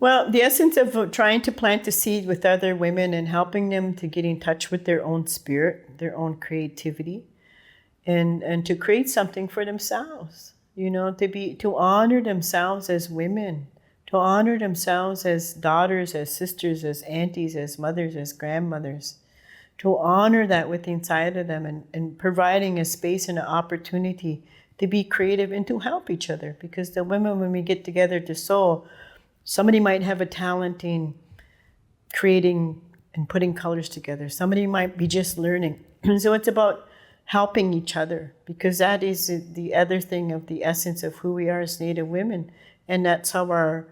Well, the essence of trying to plant the seed with other women and helping them to get in touch with their own spirit, their own creativity, and to create something for themselves, to honor themselves as women, to honor themselves as daughters, as sisters, as aunties, as mothers, as grandmothers, to honor that within inside of them, and providing a space and an opportunity to be creative and to help each other. Because the women, when we get together to sew, somebody might have a talent in creating and putting colors together. Somebody might be just learning. So it's about helping each other, because that is the other thing of the essence of who we are as Native women. And that's how our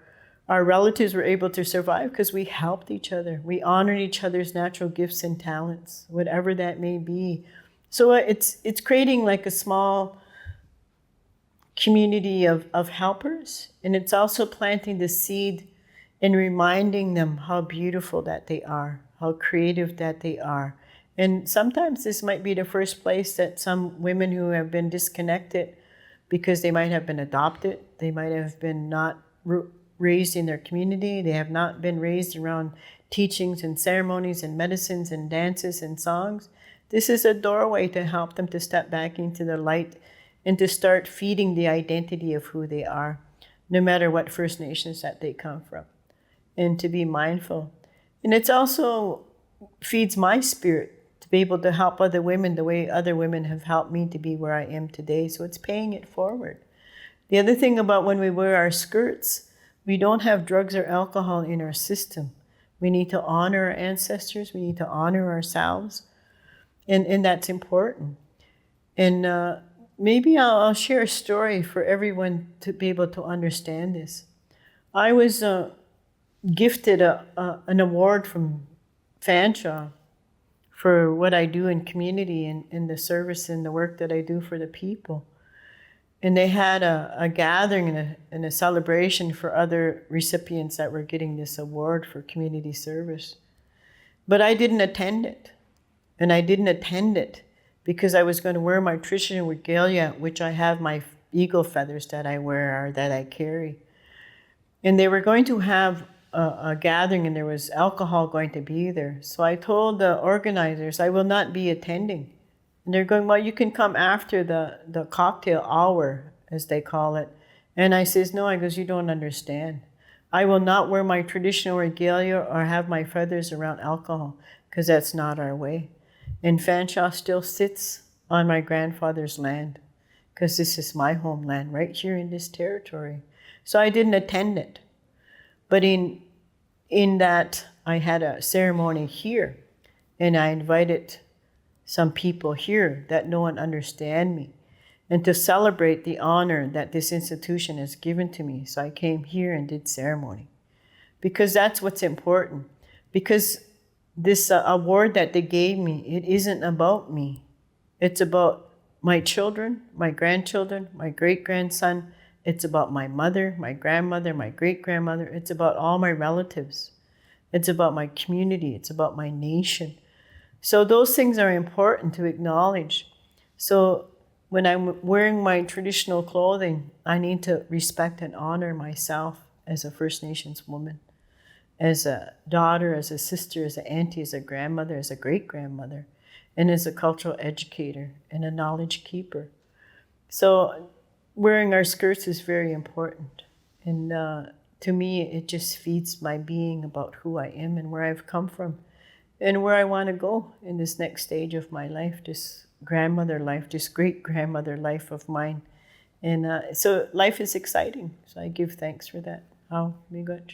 relatives were able to survive, because we helped each other. We honored each other's natural gifts and talents, whatever that may be. So it's creating like a small community of helpers. And it's also planting the seed and reminding them how beautiful that they are, how creative that they are. And sometimes this might be the first place that some women who have been disconnected because they might have been adopted, they might have been not raised in their community, they have not been raised around teachings and ceremonies and medicines and dances and songs. This is a doorway to help them to step back into the light and to start feeding the identity of who they are, no matter what First Nations that they come from, and to be mindful. And it's also feeds my spirit to be able to help other women the way other women have helped me to be where I am today. So it's paying it forward. The other thing about when we wear our skirts, we don't have drugs or alcohol in our system. We need to honor our ancestors. We need to honor ourselves. And that's important. And maybe I'll share a story for everyone to be able to understand this. I was gifted an award from Fanshawe for what I do in community and the service and the work that I do for the people. And they had a gathering and a celebration for other recipients that were getting this award for community service. But I didn't attend it. And I didn't attend it because I was going to wear my traditional regalia, which I have my eagle feathers that I wear or that I carry. And they were going to have a gathering, and there was alcohol going to be there. So I told the organizers, I will not be attending. And they're going, well, you can come after the cocktail hour, as they call it. And I says, no, I goes, you don't understand. I will not wear my traditional regalia or have my feathers around alcohol, because that's not our way. And Fanshawe still sits on my grandfather's land, because this is my homeland right here in this territory. So I didn't attend it. But in that, I had a ceremony here, and I invited some people here that know and understand me, and to celebrate the honor that this institution has given to me. So I came here and did ceremony, because that's what's important. Because this award that they gave me, it isn't about me. It's about my children, my grandchildren, my great-grandson. It's about my mother, my grandmother, my great-grandmother. It's about all my relatives. It's about my community. It's about my nation. So those things are important to acknowledge. So when I'm wearing my traditional clothing, I need to respect and honor myself as a First Nations woman, as a daughter, as a sister, as an auntie, as a grandmother, as a great-grandmother, and as a cultural educator and a knowledge keeper. So wearing our skirts is very important. And to me, it just feeds my being about who I am and where I've come from and where I want to go in this next stage of my life, this grandmother life, this great-grandmother life of mine. And so life is exciting. So I give thanks for that. How, Miigwech?